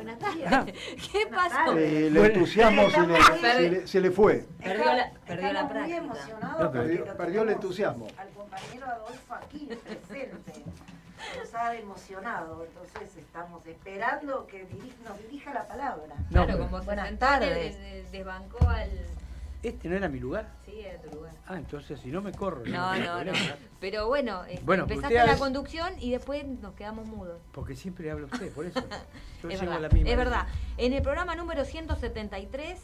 Buenas tardes. ¿Qué pasó? El entusiasmo se le fue. Perdió la práctica. Muy emocionado perdió el entusiasmo. Al compañero Adolfo aquí presente. Nos ha emocionado, entonces estamos esperando que nos dirija la palabra. Claro, como se Buenas sentó, tardes. desbancó al... ¿Este no era mi lugar? Sí, era tu lugar. Ah, entonces si no me corro. No. Pero bueno, Bueno, empezaste usted la conducción y después nos quedamos mudos. Porque siempre habla usted, por eso. Yo Es llevo verdad, la misma es verdad. En el programa número 173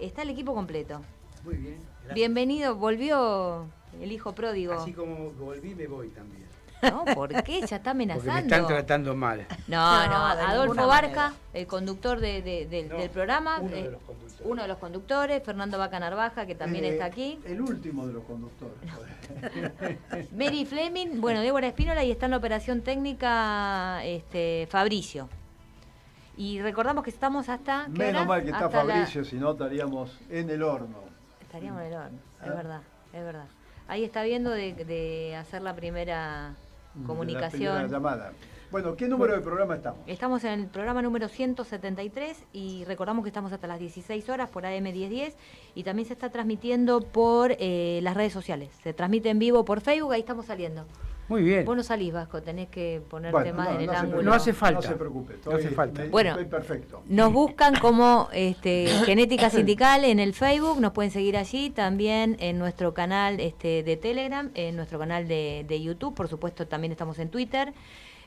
está el equipo completo. Muy bien. Gracias. Bienvenido, volvió el hijo pródigo. Así como volví, me voy también. No, ¿por qué? Ya está amenazando. Porque me están tratando mal. No, de Adolfo ninguna Barca, manera. el conductor del programa. Uno de los conductores, Fernando Vaca Narvaja, que también está aquí. El último de los conductores. Mary Fleming, bueno, Débora Espínola y está en la operación técnica Fabricio. Y recordamos que estamos hasta... ¿qué Menos hora? mal que está Hasta Fabricio, si no estaríamos en el horno. Estaríamos en el horno, es verdad. Ahí está viendo de hacer la primera comunicación. La primera llamada. Bueno, ¿qué número de programa estamos? Estamos en el programa número 173 y recordamos que estamos hasta las 16 horas por AM 1010 y también se está transmitiendo por las redes sociales. Se transmite en vivo por Facebook, ahí estamos saliendo. Muy bien. Vos no salís, Vasco, tenés que ponerte más en el ángulo. No hace falta. No se preocupe, No hace falta. Bueno, estoy perfecto. Nos buscan como Genética Sindical en el Facebook, nos pueden seguir allí, también en nuestro canal de Telegram, en nuestro canal de YouTube, por supuesto también estamos en Twitter,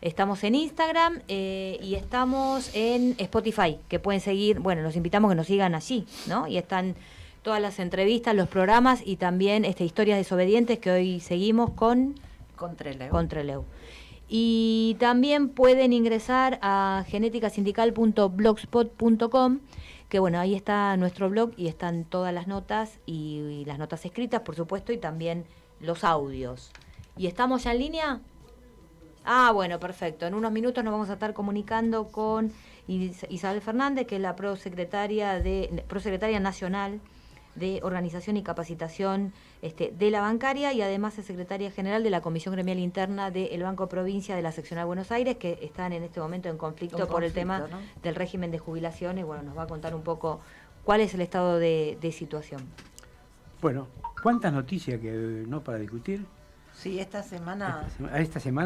estamos en Instagram y estamos en Spotify, que pueden seguir, bueno, los invitamos a que nos sigan allí, ¿no? Y están todas las entrevistas, los programas y también Historias Desobedientes que hoy seguimos con Treleu. Y también pueden ingresar a geneticasindical.blogspot.com, que bueno, ahí está nuestro blog y están todas las notas y las notas escritas, por supuesto, y también los audios. ¿Y estamos ya en línea? Ah, bueno, perfecto. En unos minutos nos vamos a estar comunicando con Isabel Fernández, que es la prosecretaria nacional de Organización y Capacitación de la Bancaria y además es secretaria general de la Comisión Gremial Interna del Banco Provincia de la Seccional Buenos Aires, que están en este momento en conflicto por el tema, ¿no?, del régimen de jubilaciones. Bueno, nos va a contar un poco cuál es el estado de situación. Bueno, ¿cuántas noticias que no para discutir? Sí, esta semana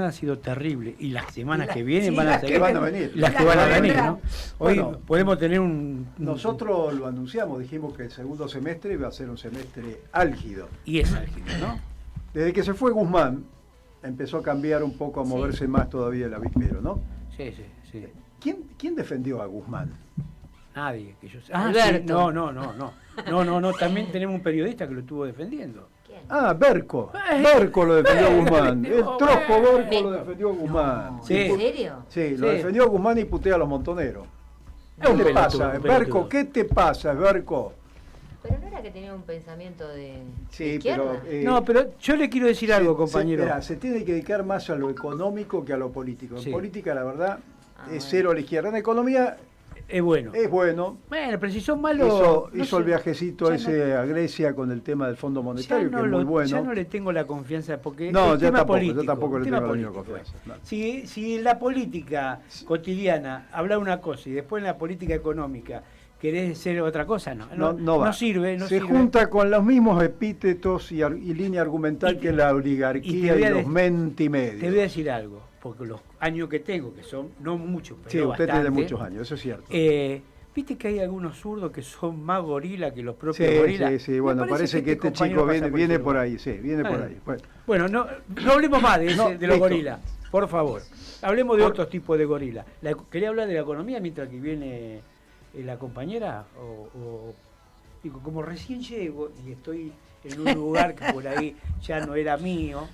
ha sido terrible y las semanas que vienen van a seguir. Las que van a venir. Las que van a venir, ¿no? Hoy bueno, podemos tener nosotros lo anunciamos, dijimos que el segundo semestre iba a ser un semestre álgido. Y es álgido, ¿no? Desde que se fue Guzmán, empezó a cambiar un poco, a moverse más todavía el avispero, ¿no? Sí. ¿Quién defendió a Guzmán? Nadie, que yo sé. Alberto. Sí, no, también tenemos un periodista que lo estuvo defendiendo. Berco lo defendió Guzmán. El tropo Berco lo defendió Guzmán. Sí. ¿En serio? Sí, lo defendió Guzmán y putea a los montoneros. ¿Qué te pasa, Berco? ¿Qué te pasa, Berco? Pero no era que tenía un pensamiento de Sí, izquierda. pero yo le quiero decir algo, compañero. Se tiene que dedicar más a lo económico que a lo político. En Sí. política, la verdad, es bueno. cero a la izquierda. En economía Es bueno. es bueno. Bueno, pero si son malos... Hizo el viajecito ese a Grecia con el tema del Fondo Monetario, que es muy bueno. Ya no le tengo la confianza porque No, el yo tema tampoco, político, yo tampoco le tema tengo la misma político. confianza. No. Si en la política cotidiana habla una cosa y después en la política económica querés ser otra cosa, no va. No sirve. Se junta con los mismos epítetos y línea argumental que la oligarquía y los mentimedios. Te voy a decir algo, porque los años que tengo, que son no muchos, pero Sí, usted bastante, tiene muchos años, eso es cierto. Viste que hay algunos zurdos que son más gorila que los propios gorilas. Sí, bueno, parece que este chico viene por ahí, por ahí. Bueno, no hablemos más de los gorilas, por favor. Hablemos de otros tipos de gorilas. ¿Quería hablar de la economía mientras que viene la compañera? Digo, como recién llego y estoy en un lugar que por ahí ya no era mío,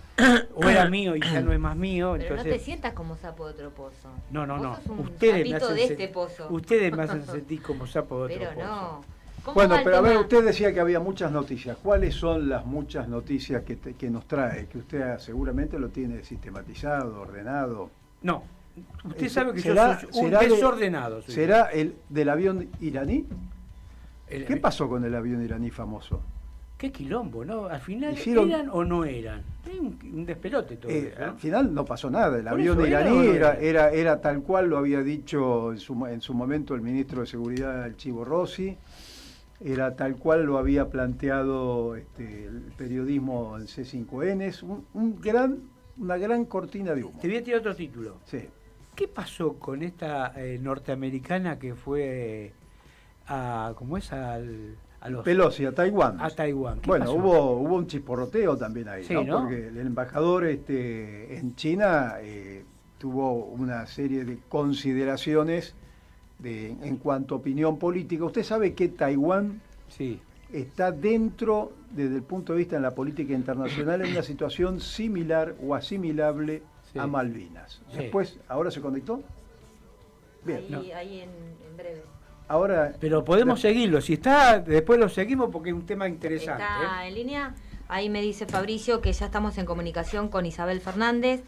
o era mío y ya no es más mío. Pero entonces, no te sientas como sapo de otro pozo. No. Vos sos un Ustedes me sapito hacen de este pozo. Ustedes me hacen sentir como sapo de otro Pero pozo. no. ¿Cómo Bueno, va el pero a ver, tema? usted decía que había muchas noticias. ¿Cuáles son las muchas noticias que nos trae? Que usted seguramente lo tiene sistematizado, ordenado. No. Usted sabe que ¿Será- yo soy un será de- desordenado. soy ¿Será el del avión iraní? yo. ¿Qué pasó con el avión iraní famoso? Qué quilombo, ¿no? Al final, Hicieron- ¿eran o no eran? Es un despelote todo eso, ¿no? Al final no pasó nada, el Por avión eso, ¿era iraní o no era? era tal cual lo había dicho en su momento el ministro de Seguridad, el Chivo Rossi, era tal cual lo había planteado el periodismo en C5N, es una gran cortina de humo. Te voy a tirar otro título. Sí. ¿Qué pasó con esta norteamericana que fue a los Pelosi, a Taiwán. a Taiwán? ¿Qué Bueno, pasó? hubo un chisporroteo también ahí, Sí, ¿no? ¿no? Porque el embajador en China tuvo una serie de consideraciones en cuanto a opinión política. Usted sabe que Taiwán Sí. está dentro, desde el punto de vista de la política internacional, en una situación similar o asimilable Sí. a Malvinas. Sí. Después, ¿ahora se conectó? Bien. Ahí, no. ahí en breve. Ahora, Pero podemos seguirlo. Si está, después lo seguimos porque es un tema interesante. ¿Está en línea? Ahí me dice Fabricio que ya estamos en comunicación con Isabel Fernández,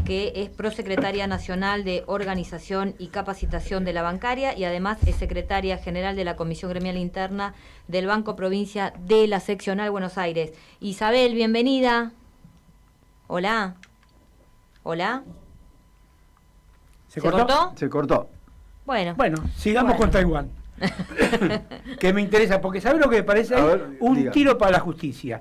que es prosecretaria nacional de Organización y Capacitación de la Bancaria y además es secretaria general de la Comisión Gremial Interna del Banco Provincia de la Seccional Buenos Aires. Isabel, bienvenida. Hola. Hola. ¿Se ¿Se cortó? se cortó. Bueno. Bueno, sigamos Bueno. con Taiwán. Que me interesa, porque ¿sabes lo que me parece? A ahí? ver, Un diga. tiro para la justicia.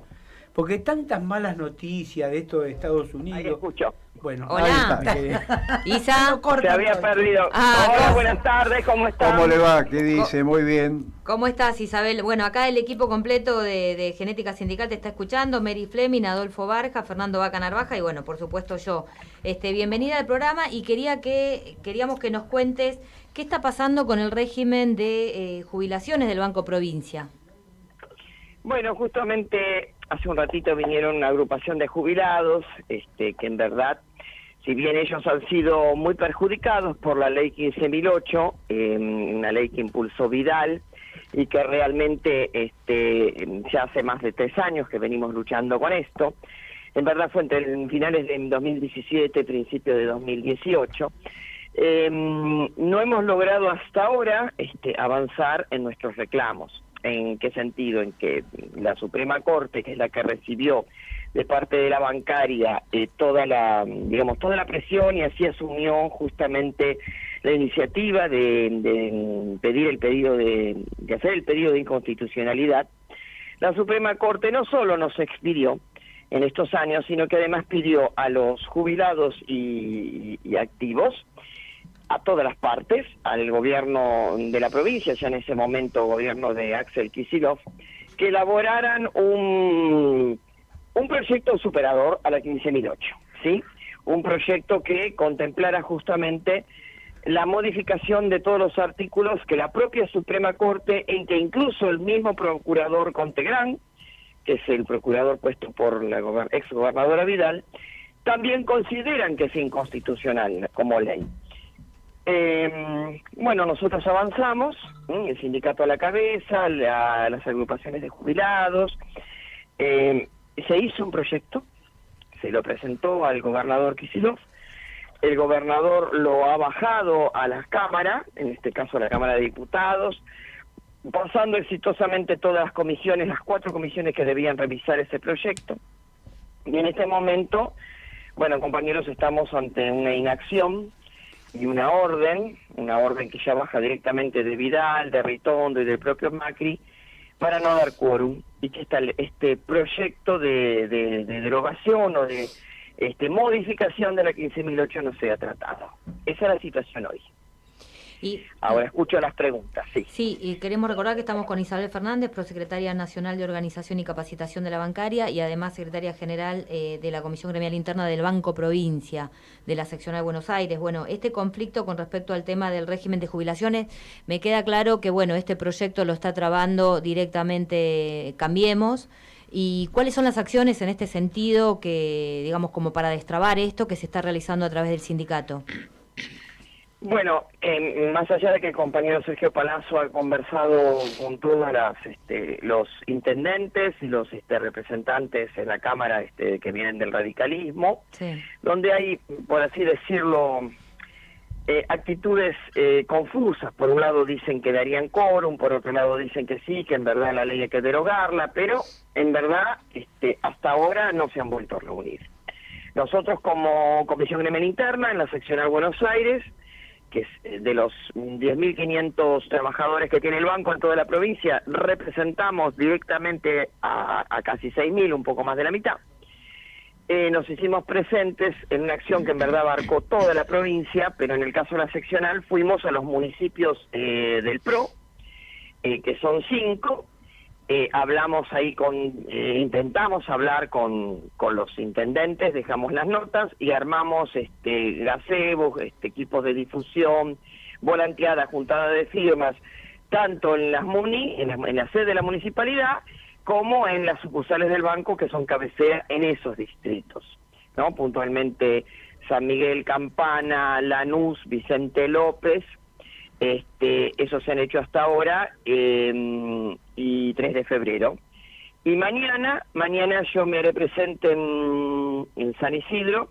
Porque tantas malas noticias de esto de Estados Unidos. Ahí escucho. Bueno, Hola. ahí está, me quedé. Isa, Se había perdido. Ah, Hola, ¿cómo? buenas tardes, ¿cómo están? ¿Cómo le va? ¿Qué dice? Muy bien. ¿cómo estás, Isabel? Bueno, acá el equipo completo de Genética Sindical te está escuchando, Mary Fleming, Adolfo Barja, Fernando Vaca Narvaja y bueno, por supuesto yo. Bienvenida al programa y queríamos que nos cuentes qué está pasando con el régimen de jubilaciones del Banco Provincia. Bueno, justamente hace un ratito vinieron una agrupación de jubilados, que en verdad, si bien ellos han sido muy perjudicados por la ley 15.008, una ley que impulsó Vidal y que realmente ya hace más de 3 años que venimos luchando con esto, en verdad fue entre finales de 2017 principios de 2018, no hemos logrado hasta ahora avanzar en nuestros reclamos. ¿En qué sentido? En que la Suprema Corte, que es la que recibió de parte de la bancaria toda la presión y así asumió justamente la iniciativa de pedir el pedido de hacer el pedido de inconstitucionalidad, la Suprema Corte no solo nos expidió en estos años, sino que además pidió a los jubilados y activos, a todas las partes, al gobierno de la provincia, ya en ese momento gobierno de Axel Kicillof, que elaboraran un proyecto superador a la 15.008, ¿sí? Un proyecto que contemplara justamente la modificación de todos los artículos que la propia Suprema Corte, en que incluso el mismo procurador Contegrán, que es el procurador puesto por la exgobernadora Vidal, también consideran que es inconstitucional como ley. Bueno, nosotros avanzamos, el sindicato a la cabeza, las agrupaciones de jubilados, se hizo un proyecto, se lo presentó al gobernador Kicillof, el gobernador lo ha bajado a la Cámara, en este caso a la Cámara de Diputados, pasando exitosamente todas las comisiones, las 4 comisiones que debían revisar ese proyecto, y en este momento, bueno, compañeros, estamos ante una inacción y una orden que ya baja directamente de Vidal, de Ritondo y del propio Macri, para no dar quórum, y que este proyecto de derogación o de modificación de la 15.008 no sea tratado. Esa es la situación hoy. Ahora escucho las preguntas, sí. Sí, y queremos recordar que estamos con Isabel Fernández, prosecretaria nacional de Organización y Capacitación de la Bancaria y además secretaria general de la Comisión Gremial Interna del Banco Provincia de la Seccional de Buenos Aires. Bueno, este conflicto con respecto al tema del régimen de jubilaciones, me queda claro que bueno, este proyecto lo está trabando directamente Cambiemos. ¿Y cuáles son las acciones en este sentido que, digamos, como para destrabar esto que se está realizando a través del sindicato? Bueno, más allá de que el compañero Sergio Palazzo ha conversado con todos los intendentes y los representantes en la Cámara que vienen del radicalismo, Sí. donde hay, por así decirlo, actitudes confusas. Por un lado dicen que darían quórum, por otro lado dicen que sí, que en verdad la ley hay que derogarla, pero en verdad hasta ahora no se han vuelto a reunir. Nosotros como Comisión Gremial Interna en la seccional Buenos Aires, que es de los 10.500 trabajadores que tiene el banco en toda la provincia, representamos directamente a casi 6.000, un poco más de la mitad. Nos hicimos presentes en una acción que en verdad abarcó toda la provincia, pero en el caso de la seccional fuimos a los municipios del PRO, que son 5. Hablamos ahí intentamos hablar con los intendentes, dejamos las notas y armamos gazebos, equipos de difusión, volanteada, juntada de firmas, tanto en las en la sede de la municipalidad, como en las sucursales del banco que son cabecera en esos distritos, ¿no? Puntualmente San Miguel, Campana, Lanús, Vicente López, esos se han hecho hasta ahora, y 3 de febrero. Y mañana yo me haré presente en San Isidro,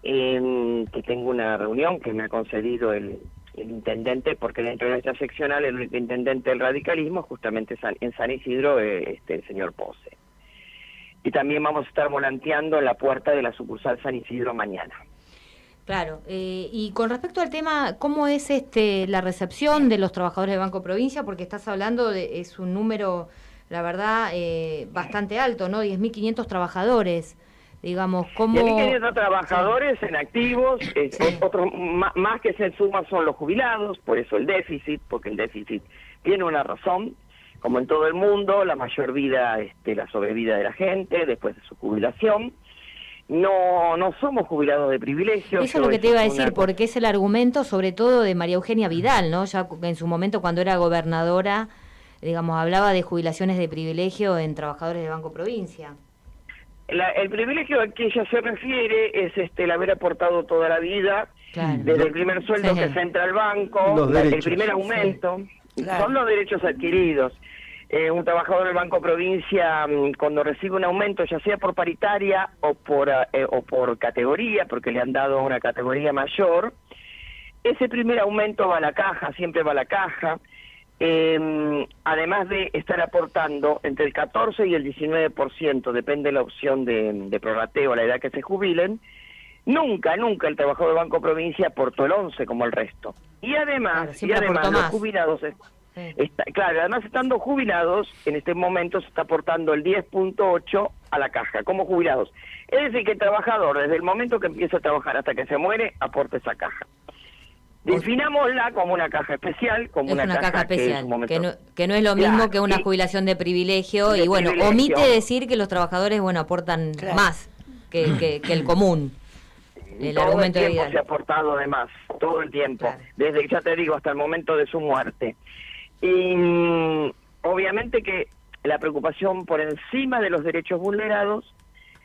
que tengo una reunión que me ha concedido el intendente, porque dentro de nuestra seccional el intendente del radicalismo justamente en San Isidro, el señor Pose. Y también vamos a estar volanteando en la puerta de la sucursal San Isidro mañana. Claro, y con respecto al tema, ¿cómo es la recepción de los trabajadores de Banco Provincia? Porque estás hablando es un número, la verdad, bastante alto, ¿no? 10.500 trabajadores. Digamos, ¿cómo? 10.500 trabajadores en activos, sí. Otros más que se suman son los jubilados, por eso el déficit, porque el déficit tiene una razón, como en todo el mundo, la mayor vida, la sobrevida de la gente después de su jubilación. No somos jubilados de privilegio. Eso es lo que te iba a decir, porque es el argumento sobre todo de María Eugenia Vidal, ¿no? Ya en su momento cuando era gobernadora, digamos, hablaba de jubilaciones de privilegio en trabajadores de Banco Provincia. El privilegio al que ella se refiere es el haber aportado toda la vida, claro, desde el primer sueldo que se entra al banco, el primer aumento, sí, claro, son los derechos adquiridos. Un trabajador del Banco Provincia, cuando recibe un aumento, ya sea por paritaria o por categoría, porque le han dado una categoría mayor, ese primer aumento va a la caja, siempre va a la caja. Además de estar aportando entre el 14 y el 19%, depende de la opción de prorrateo a la edad que se jubilen, nunca el trabajador del Banco Provincia aportó el 11 como el resto. Y además, claro, los jubilados, claro, además estando jubilados, en este momento se está aportando el 10.8 a la caja, como jubilados. Es decir, que el trabajador, desde el momento que empieza a trabajar hasta que se muere, aporta esa caja. Definámosla como una caja especial, como una caja especial, que no es lo mismo, claro, que una sí, jubilación de privilegio, y bueno, privilegio. Omite decir que los trabajadores, bueno, aportan, claro, más que el común. El todo argumento el tiempo de se ha aportado de más, todo el tiempo, claro, desde, ya te digo, hasta el momento de su muerte. Y obviamente que la preocupación por encima de los derechos vulnerados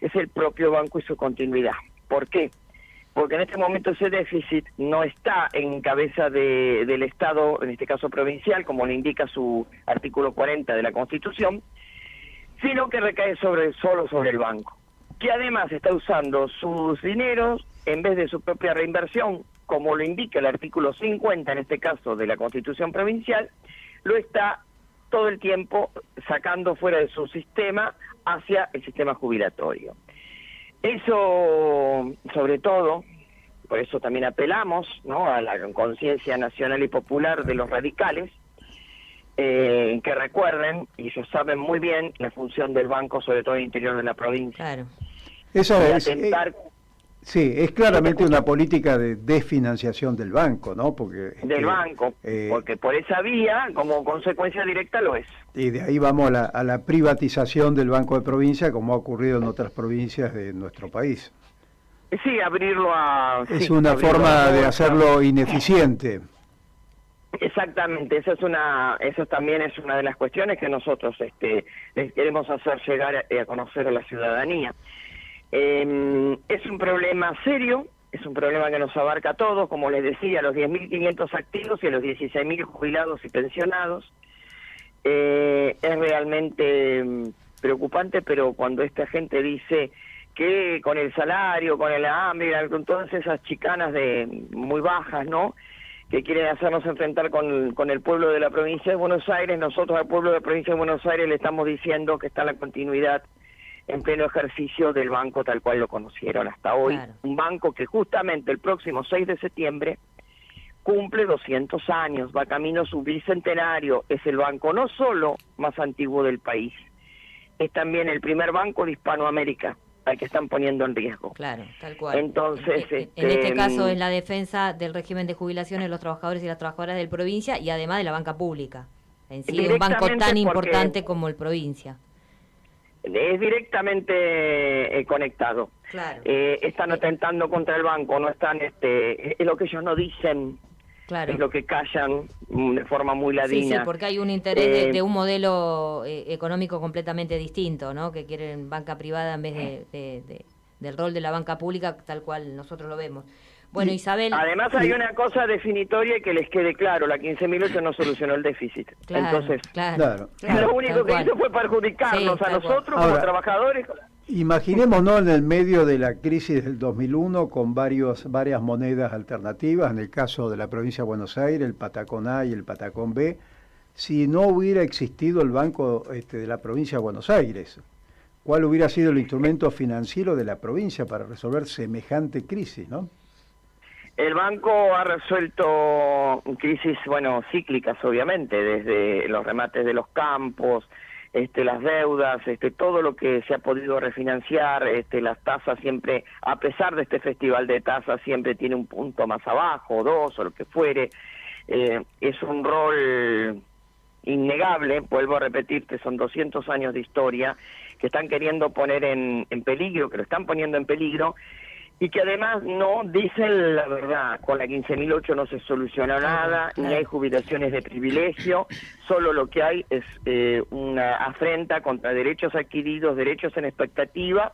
es el propio banco y su continuidad. ¿Por qué? Porque en este momento ese déficit no está en cabeza del Estado, en este caso provincial, como le indica su artículo 40 de la Constitución, sino que recae solo sobre el banco, que además está usando sus dineros en vez de su propia reinversión, como lo indica el artículo 50, en este caso de la Constitución provincial, lo está todo el tiempo sacando fuera de su sistema hacia el sistema jubilatorio. Eso, sobre todo, por eso también apelamos, ¿no?, a la conciencia nacional y popular de los radicales, que recuerden, y ellos saben muy bien, la función del banco, sobre todo en el interior de la provincia. Claro. Eso es claramente una política de desfinanciación del banco, ¿no? Porque porque por esa vía, como consecuencia directa, lo es. Y de ahí vamos a la privatización del Banco de Provincia, como ha ocurrido en otras provincias de nuestro país. Sí, abrirlo a... Es sí, una forma de hacerlo ineficiente. Exactamente, eso también es una de las cuestiones que nosotros les queremos hacer llegar a conocer a la ciudadanía. Es un problema serio, es un problema que nos abarca a todos, como les decía, a los 10.500 activos y a los 16.000 jubilados y pensionados. Es realmente preocupante, pero cuando esta gente dice que con el salario, con el hambre, con todas esas chicanas muy bajas, ¿no?, que quieren hacernos enfrentar con el pueblo de la provincia de Buenos Aires, nosotros al pueblo de la provincia de Buenos Aires le estamos diciendo que está en la continuidad en pleno ejercicio del banco tal cual lo conocieron hasta hoy. Claro. Un banco que justamente el próximo 6 de septiembre cumple 200 años, va camino a su bicentenario, es el banco no solo más antiguo del país, es también el primer banco de Hispanoamérica al que están poniendo en riesgo. Claro, tal cual. Entonces, en este caso es la defensa del régimen de jubilaciones de los trabajadores y las trabajadoras del provincia y además de la banca pública. En sí, un banco tan importante como el provincia. Es directamente conectado. Claro. Están atentando contra el banco, no están, es lo que ellos no dicen, Claro. es lo que callan de forma muy Sí, ladina. sí, porque hay un interés de un modelo económico completamente distinto, ¿no? Que quieren banca privada en vez del rol de la banca pública, tal cual nosotros lo vemos. Bueno, Isabel... Además hay una cosa definitoria y que les quede claro, la 15.008 no solucionó el déficit. Claro, Entonces, claro, lo único que hizo fue perjudicarnos Sí, a nosotros como Ahora, trabajadores. Imaginémonos en el medio de la crisis del 2001 con varias monedas alternativas, en el caso de la provincia de Buenos Aires, el Patacón A y el Patacón B, si no hubiera existido el Banco de la provincia de Buenos Aires. ¿Cuál hubiera sido el instrumento financiero de la provincia para resolver semejante crisis, no? El banco ha resuelto crisis, cíclicas obviamente, desde los remates de los campos, las deudas, todo lo que se ha podido refinanciar, las tasas siempre, a pesar de este festival de tasas, siempre tiene un punto más abajo, 2 o lo que fuere. Es un rol innegable, vuelvo a repetir que son 200 años de historia que están queriendo poner en peligro, que lo están poniendo en peligro, y que además no dicen la verdad. Con la 15.008 no se soluciona nada, ni hay jubilaciones de privilegio, solo lo que hay es una afrenta contra derechos adquiridos, derechos en expectativa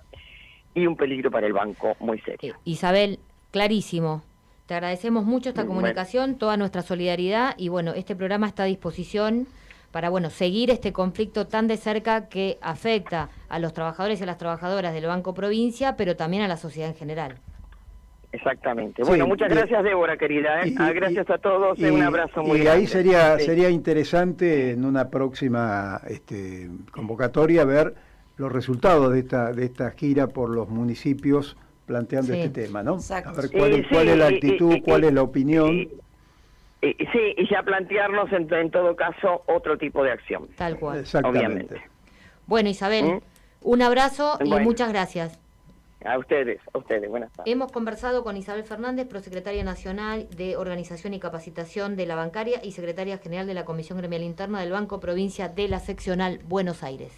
y un peligro para el banco muy serio. Isabel, clarísimo. Te agradecemos mucho esta comunicación, toda nuestra solidaridad y este programa está a disposición para seguir este conflicto tan de cerca que afecta a los trabajadores y a las trabajadoras del Banco Provincia, pero también a la sociedad en general. Exactamente. Sí, Bueno, muchas gracias, Débora, querida. Gracias a todos. Un abrazo muy grande. Y ahí sería interesante en una próxima convocatoria ver los resultados de esta gira por los municipios planteando este tema, ¿no? Exacto. A ver cuál es la actitud, cuál es la opinión. Sí, y ya plantearnos en todo caso otro tipo de acción. Tal cual. Exactamente. Obviamente. Bueno, Isabel, un abrazo y muchas gracias. A ustedes, buenas tardes. Hemos conversado con Isabel Fernández, prosecretaria nacional de Organización y Capacitación de la Bancaria y secretaria general de la Comisión Gremial Interna del Banco Provincia de la Seccional Buenos Aires.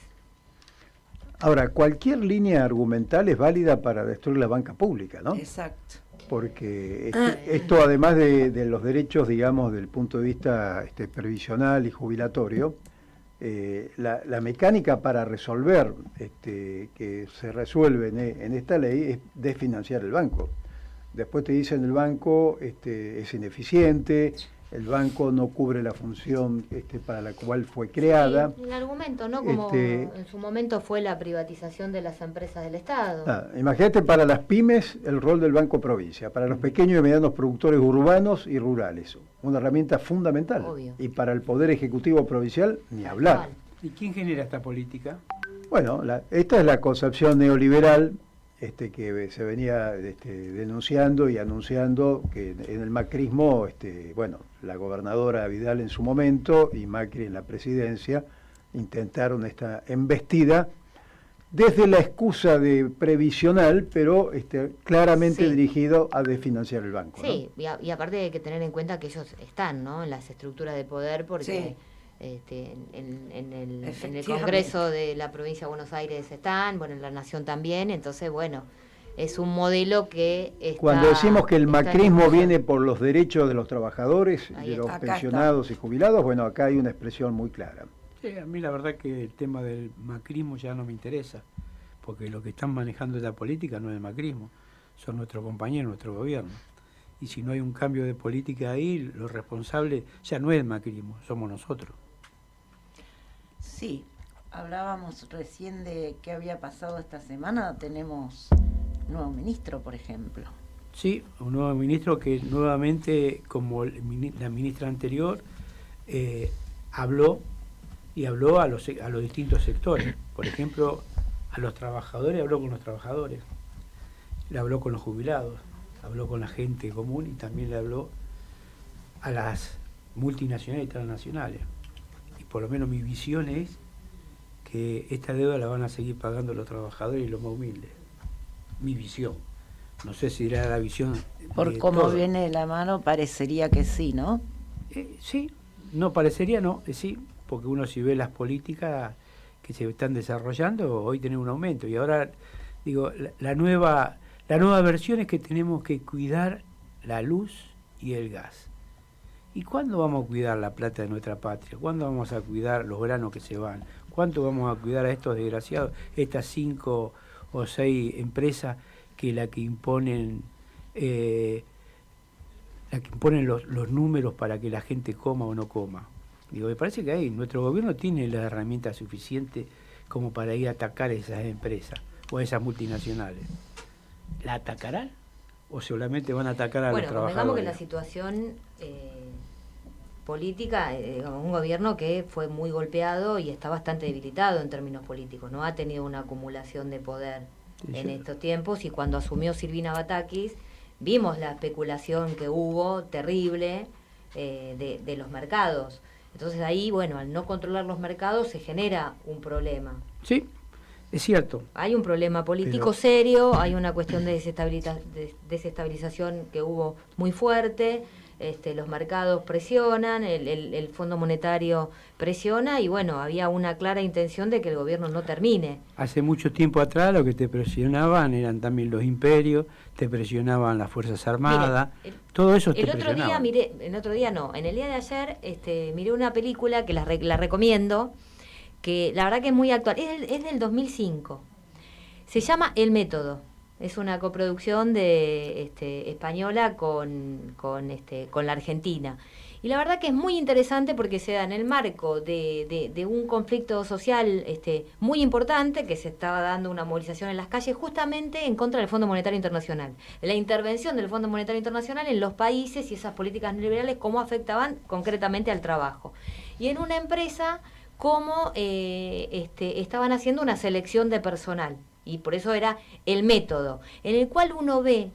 Ahora, cualquier línea argumental es válida para destruir la banca pública, ¿no? Exacto. Porque esto, además de los derechos, digamos, del punto de vista previsional y jubilatorio, la mecánica para resolver, que se resuelve en esta ley, es desfinanciar el banco. Después te dicen el banco es ineficiente, el banco no cubre la función para la cual fue creada. Sí, el argumento, ¿no? Como en su momento fue la privatización de las empresas del Estado. Imagínate para las pymes el rol del Banco Provincia, para los pequeños y medianos productores urbanos y rurales, una herramienta fundamental. Obvio. Y para el Poder Ejecutivo Provincial, ni hablar. ¿Y quién genera esta política? Bueno, esta es la concepción neoliberal que se venía denunciando y anunciando, que en el macrismo, la gobernadora Vidal en su momento y Macri en la presidencia intentaron esta embestida desde la excusa de previsional, pero claramente dirigido a desfinanciar el banco. Sí, ¿no? y aparte hay que tener en cuenta que ellos están, ¿no?, en las estructuras de poder, porque en el Congreso de la provincia de Buenos Aires están, en la Nación también, entonces es un modelo que está... Cuando decimos que el macrismo viene por los derechos de los trabajadores, de los pensionados y jubilados, acá hay una expresión muy clara. Sí, a mí la verdad que el tema del macrismo ya no me interesa, porque lo que están manejando la política no es el macrismo, son nuestros compañeros, nuestro gobierno. Y si no hay un cambio de política ahí, lo responsable ya no es el macrismo, somos nosotros. Sí, Hablábamos recién de qué había pasado esta semana. Tenemos nuevo ministro, por ejemplo. Sí, un nuevo ministro que nuevamente, como la ministra anterior, habló a los distintos sectores. Por ejemplo, a los trabajadores, habló con los trabajadores, le habló con los jubilados, habló con la gente común y también le habló a las multinacionales y transnacionales. Y por lo menos mi visión es que esta deuda la van a seguir pagando los trabajadores y los más humildes. Mi visión. No sé si era la visión Por cómo viene de la mano, parecería que sí, ¿no? Sí, no parecería, no, sí, porque uno si ve las políticas que se están desarrollando, hoy tenemos un aumento. Y ahora, digo, la nueva versión es que tenemos que cuidar la luz y el gas. ¿Y cuándo vamos a cuidar la plata de nuestra patria? ¿Cuándo vamos a cuidar los granos que se van? ¿Cuánto vamos a cuidar a estos desgraciados, estas 5 o 6 empresas que imponen los números para que la gente coma o no coma? Digo, me parece que nuestro gobierno tiene las herramientas suficientes como para ir a atacar a esas empresas o a esas multinacionales. ¿La atacarán? ¿O solamente van a atacar a los trabajadores? Bueno, que la situación política, un gobierno que fue muy golpeado y está bastante debilitado en términos políticos, no ha tenido una acumulación de poder en estos tiempos, y cuando asumió Silvina Batakis vimos la especulación que hubo terrible de los mercados. Entonces ahí, bueno, al no controlar los mercados se genera un problema. Sí, es cierto. Hay un problema político serio, hay una cuestión de desestabilización que hubo muy fuerte, los mercados presionan, el Fondo Monetario presiona, y bueno, había una clara intención de que el gobierno no termine. Hace mucho tiempo atrás lo que te presionaban eran también los imperios, te presionaban las Fuerzas Armadas, todo eso te presionaba. En el día de ayer miré una película que la recomiendo, que la verdad que es muy actual, es del 2005, se llama El Método. Es una coproducción de española con la Argentina. Y la verdad que es muy interesante porque se da en el marco de un conflicto social muy importante, que se estaba dando una movilización en las calles justamente en contra del Fondo Monetario Internacional. La intervención del Fondo Monetario Internacional en los países y esas políticas neoliberales, cómo afectaban concretamente al trabajo. Y en una empresa, cómo estaban haciendo una selección de personal. Y por eso era El Método, en el cual uno ve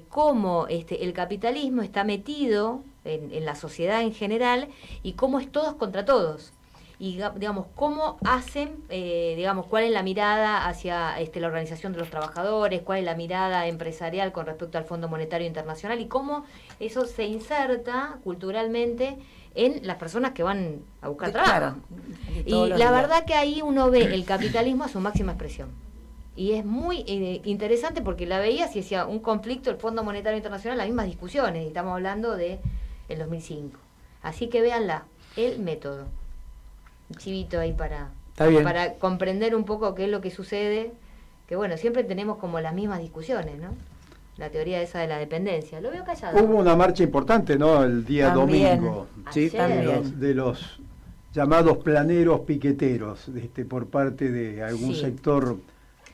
cómo el capitalismo está metido en la sociedad en general y cómo es todos contra todos. Y digamos, cómo hacen, cuál es la mirada hacia la organización de los trabajadores, cuál es la mirada empresarial con respecto al Fondo Monetario Internacional y cómo eso se inserta culturalmente en las personas que van a buscar trabajo. Y la verdad que ahí uno ve el capitalismo a su máxima expresión. Y es muy interesante porque la veía si decía un conflicto, el Fondo Monetario Internacional, las mismas discusiones, y estamos hablando de el 2005. Así que véanla, El Método. Un chivito ahí para comprender un poco qué es lo que sucede, que bueno, siempre tenemos como las mismas discusiones, ¿no? La teoría esa de la dependencia. Lo veo callado. Hubo una marcha importante, ¿no? El día domingo, ¿sí? de los llamados planeros piqueteros, por parte de algún sector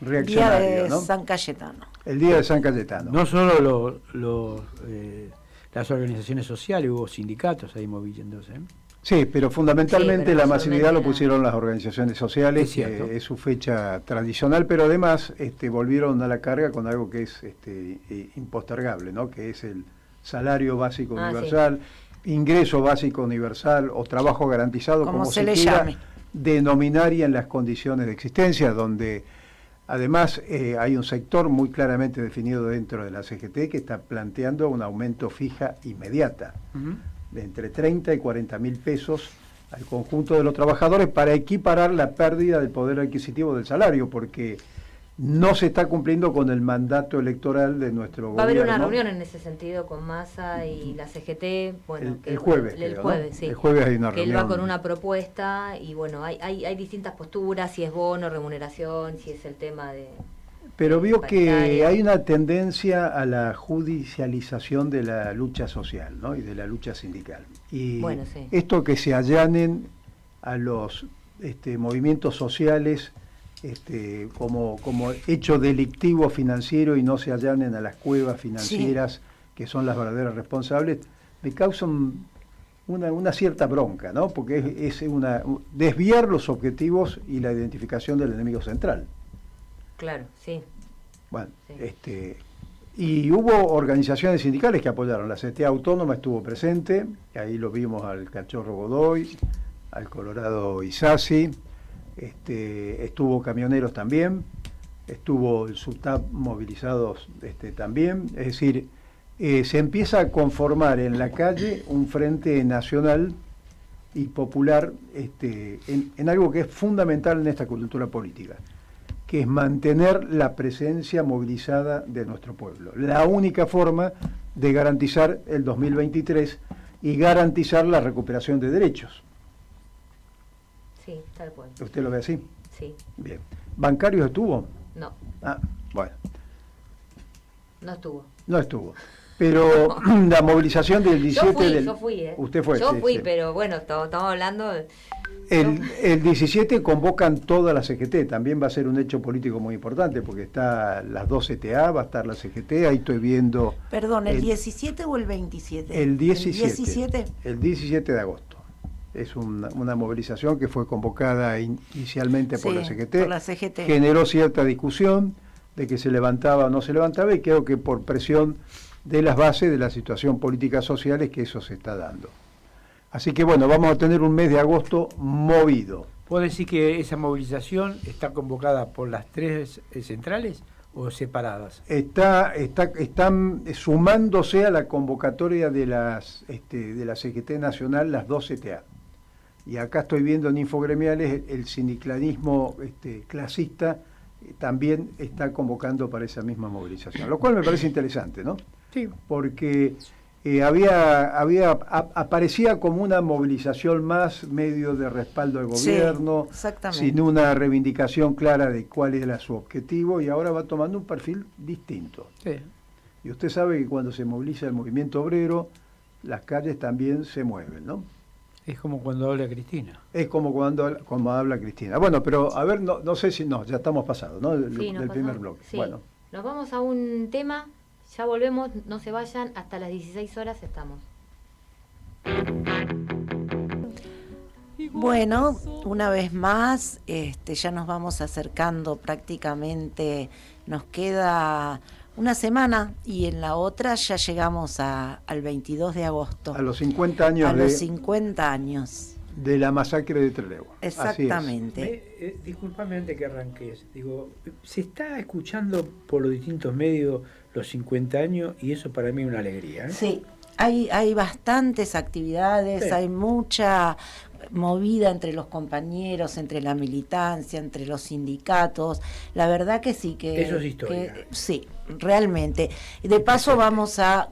reaccionario, Día de ¿no? San Cayetano. El día de San Cayetano. No solo las organizaciones sociales, hubo sindicatos ahí moviéndose. Sí, pero fundamentalmente pero la masividad lo solamente pusieron las organizaciones sociales, que es su fecha tradicional, pero además volvieron a la carga con algo que es impostergable, ¿no? Que es el salario básico universal, ingreso básico universal o trabajo garantizado, como se le llame, denominar, y en las condiciones de existencia, donde además hay un sector muy claramente definido dentro de la CGT que está planteando un aumento fija inmediata. De entre 30 y 40 mil pesos al conjunto de los trabajadores para equiparar la pérdida del poder adquisitivo del salario, porque no se está cumpliendo con el mandato electoral de nuestro gobierno. Va a haber una reunión en ese sentido con Massa y la CGT, bueno, el jueves. El jueves, sí. El jueves hay una que reunión. Él va con una propuesta y bueno, hay distintas posturas, si es bono, remuneración, si es el tema de... Pero vio que hay una tendencia a la judicialización de la lucha social, ¿no? Y de la lucha sindical. Y esto que se allanen a los movimientos sociales como hecho delictivo financiero y no se allanen a las cuevas financieras que son las verdaderas responsables, me causan una cierta bronca, ¿no? Porque es desviar los objetivos y la identificación del enemigo central. Claro, sí. Bueno, Sí. Y hubo organizaciones sindicales que apoyaron. La CTA Autónoma estuvo presente, ahí lo vimos al Cachorro Godoy, al Colorado Isasi, estuvo Camioneros también, estuvo el SUTAP movilizados también, es decir, se empieza a conformar en la calle un frente nacional y popular en algo que es fundamental en esta cultura política, que es mantener la presencia movilizada de nuestro pueblo. La única forma de garantizar el 2023 y garantizar la recuperación de derechos. Sí, tal cual. ¿Usted lo ve así? Sí. Bien. ¿Bancarios estuvo? No, Ah, bueno, no estuvo. no estuvo. Pero la movilización del 17 Yo fui. Usted fue, Yo sí, fui, sí. pero bueno, estamos hablando... El 17 convocan toda la CGT, también va a ser un hecho político muy importante, porque está las dos CTA, va a estar la CGT, ahí estoy viendo... Perdón, ¿el 17 o el 27? El 17. ¿El 17? El 17 de agosto. Es una movilización que fue convocada inicialmente por Sí, la CGT. por la CGT. Generó cierta discusión de que se levantaba o no se levantaba, y creo que por presión de las bases de la situación política social es que eso se está dando. Así que bueno, vamos a tener un mes de agosto movido. ¿Puedo decir que esa movilización está convocada por las tres centrales o separadas? Están sumándose a la convocatoria de la CGT Nacional las dos CTA. Y acá estoy viendo en Infogremiales el sindicalismo clasista también está convocando para esa misma movilización, lo cual me parece interesante, ¿no? Sí. Porque aparecía como una movilización más, medio de respaldo al gobierno, Sí, exactamente. sin una reivindicación clara de cuál era su objetivo, y ahora va tomando un perfil distinto. Sí. Y usted sabe que cuando se moviliza el movimiento obrero, las calles también se mueven, ¿no? Es como cuando habla Cristina. Es como cuando habla Cristina. Bueno, pero a ver, no sé si... No, ya estamos pasados, ¿no? Sí, nos Del primer pasamos. bloque. Sí. Bueno. Nos vamos a un tema, ya volvemos, no se vayan, hasta las 16 horas estamos. Bueno, una vez más, ya nos vamos acercando prácticamente, nos queda una semana y en la otra ya llegamos al 22 de agosto. A los 50 años A los 50 años. de la masacre de Trelew. Exactamente. Disculpame antes que arranques. Digo, se está escuchando por los distintos medios los 50 años y eso para mí es una alegría, ¿eh? Sí, hay bastantes actividades, Sí. hay mucha movida entre los compañeros, entre la militancia, entre los sindicatos. La verdad que sí, que... Eso es historia. Sí, realmente. Y de paso vamos a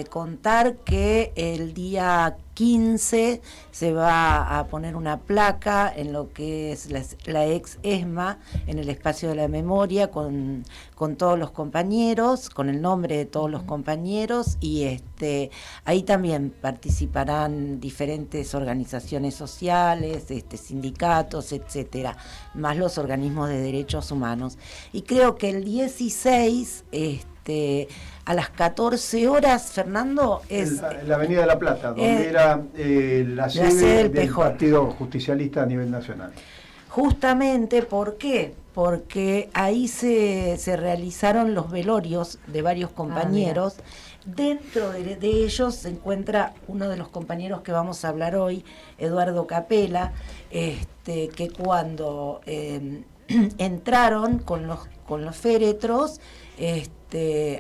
contar que el día 15 se va a poner una placa en lo que es la ex ESMA, en el espacio de la memoria, con todos los compañeros, con el nombre de todos los compañeros, y ahí también participarán diferentes organizaciones sociales, sindicatos, etcétera, más los organismos de derechos humanos. Y creo que el 16 a las 14 horas, Fernando, es En la Avenida de la Plata, donde era la sede del Partido Justicialista a nivel nacional. justamente, ¿por qué? Porque ahí se realizaron los velorios de varios compañeros. Dentro de ellos se encuentra uno de los compañeros que vamos a hablar hoy, Eduardo Capela, que cuando entraron con los féretros,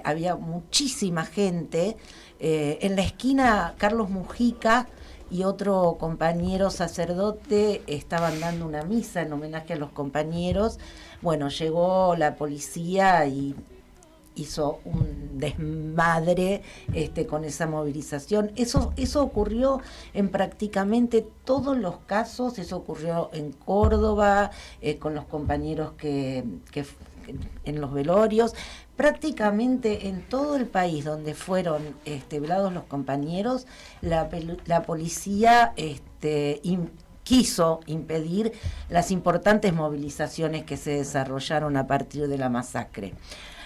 había muchísima gente. En la esquina, Carlos Mujica y otro compañero sacerdote estaban dando una misa en homenaje a los compañeros. Bueno, llegó la policía y hizo un desmadre con esa movilización. Eso ocurrió en prácticamente todos los casos. Eso ocurrió en Córdoba, con los compañeros que en los velorios, prácticamente en todo el país donde fueron velados los compañeros, la policía quiso impedir las importantes movilizaciones que se desarrollaron a partir de la masacre.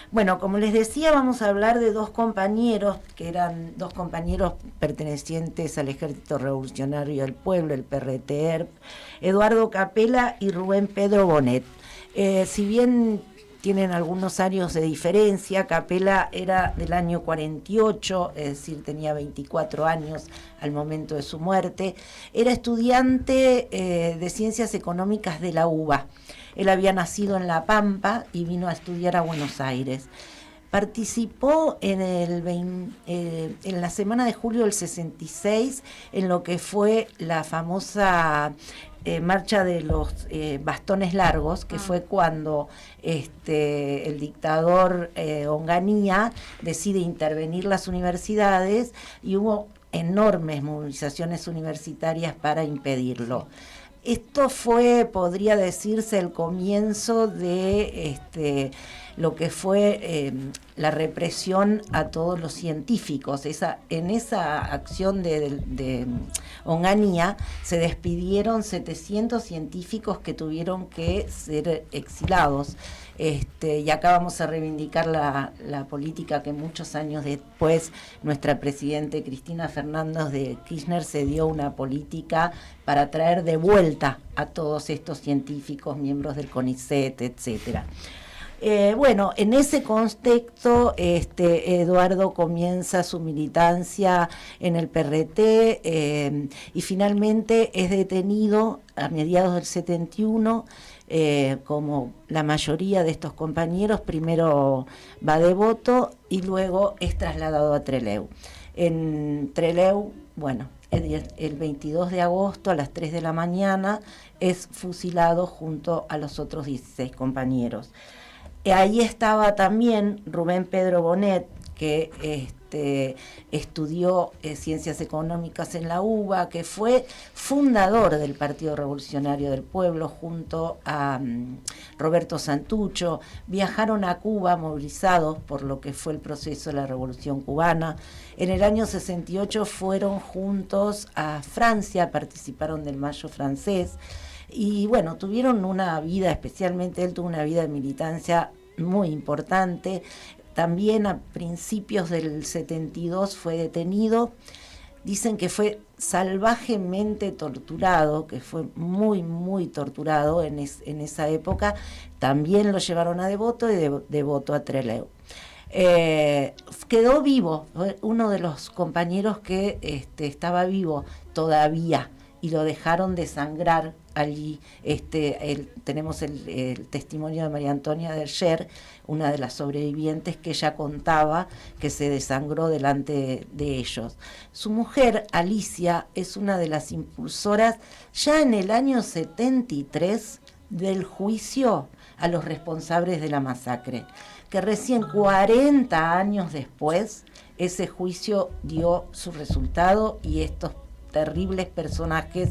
Bueno, como les decía, vamos a hablar de dos compañeros, que eran dos compañeros pertenecientes al Ejército Revolucionario del Pueblo, el PRT-ERP, Eduardo Capela y Rubén Pedro Bonet. Si bien tienen algunos años de diferencia, Capela era del año 48, es decir, tenía 24 años al momento de su muerte, era estudiante de Ciencias Económicas de la UBA. Él había nacido en La Pampa y vino a estudiar a Buenos Aires. Participó en la semana de julio del 66 en lo que fue la famosa marcha de los bastones largos, que fue cuando el dictador Onganía decide intervenir las universidades y hubo enormes movilizaciones universitarias para impedirlo. Esto fue, podría decirse, el comienzo de lo que fue la represión a todos los científicos. En esa acción de Onganía se despidieron 700 científicos que tuvieron que ser exilados. Y acá vamos a reivindicar la política que muchos años después nuestra presidente Cristina Fernández de Kirchner se dio una política para traer de vuelta a todos estos científicos, miembros del CONICET, etcétera. Bueno, en ese contexto Eduardo comienza su militancia en el PRT y finalmente es detenido a mediados del 71, como la mayoría de estos compañeros. Primero va a Devoto y luego es trasladado a Trelew. En Trelew, bueno, el 22 de agosto a las 3 de la mañana es fusilado junto a los otros 16 compañeros. Ahí estaba también Rubén Pedro Bonet, que estudió Ciencias Económicas en la UBA, que fue fundador del Partido Revolucionario del Pueblo junto a Roberto Santucho. Viajaron a Cuba movilizados por lo que fue el proceso de la Revolución Cubana. En el año 68 fueron juntos a Francia, participaron del Mayo francés. Y bueno, tuvieron una vida, especialmente él tuvo una vida de militancia muy importante. También a principios del 72 fue detenido. Dicen que fue salvajemente torturado, que fue muy, muy torturado en esa época. También lo llevaron a Devoto y de Devoto a Trelew. Quedó vivo, uno de los compañeros que estaba vivo todavía, y lo dejaron desangrar allí. Tenemos el testimonio de María Antonia Derger, una de las sobrevivientes, que ella contaba que se desangró delante de ellos. Su mujer, Alicia, es una de las impulsoras ya en el año 73 del juicio a los responsables de la masacre, que recién 40 años después ese juicio dio su resultado y estos terribles personajes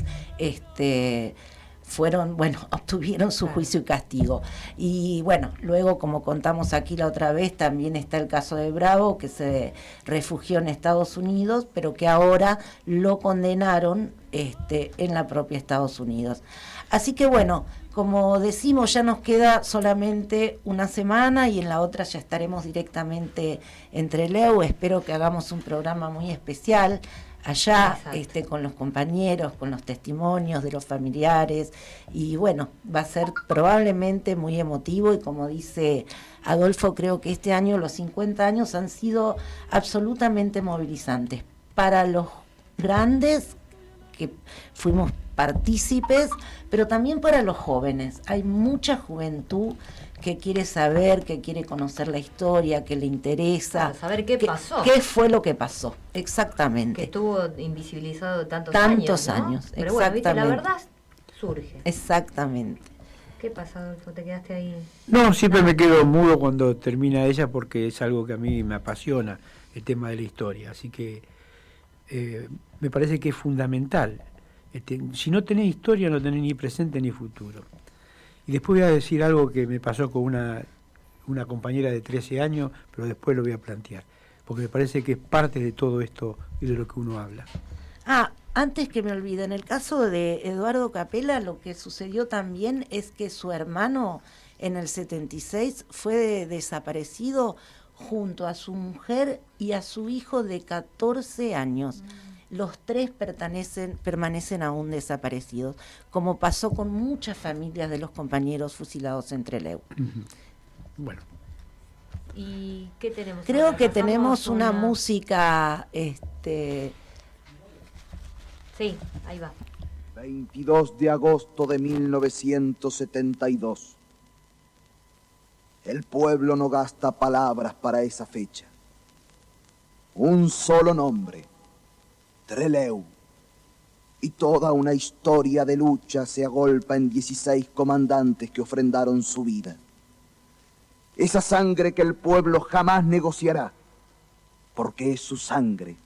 obtuvieron su juicio y castigo. Y bueno, luego, como contamos aquí la otra vez, también está el caso de Bravo, que se refugió en Estados Unidos, pero que ahora lo condenaron en la propia Estados Unidos. Así que bueno, como decimos, ya nos queda solamente una semana y en la otra ya estaremos directamente en Trelew. Espero que hagamos un programa muy especial allá, con los compañeros, con los testimonios de los familiares, y bueno, va a ser probablemente muy emotivo. Y como dice Adolfo, creo que este año los 50 años han sido absolutamente movilizantes para los grandes que fuimos partícipes, pero también para los jóvenes. Hay mucha juventud que quiere saber, que quiere conocer la historia, que le interesa. Para saber qué pasó. ¿Qué fue lo que pasó? Exactamente. Que estuvo invisibilizado tantos años, ¿no? Pero bueno, ¿viste? La verdad surge. Exactamente. ¿Qué pasa, Adolfo? ¿Te quedaste ahí? No, siempre me quedo mudo cuando termina ella, porque es algo que a mí me apasiona, el tema de la historia. Así que me parece que es fundamental. Si no tenés historia, no tenés ni presente ni futuro. Y después voy a decir algo que me pasó con una compañera de 13 años, pero después lo voy a plantear, porque me parece que es parte de todo esto y de lo que uno habla. Antes que me olvide, en el caso de Eduardo Capella, lo que sucedió también es que su hermano en el 76 fue desaparecido junto a su mujer y a su hijo de 14 años. Los tres permanecen aún desaparecidos, como pasó con muchas familias de los compañeros fusilados en Trelew. Bueno. ¿Y qué tenemos? Creo ahora? que Pasamos tenemos una música... Sí, ahí va. 22 de agosto de 1972. El pueblo no gasta palabras para esa fecha. Un solo nombre, Trelew. Y toda una historia de lucha se agolpa en 16 comandantes que ofrendaron su vida. Esa sangre que el pueblo jamás negociará, porque es su sangre.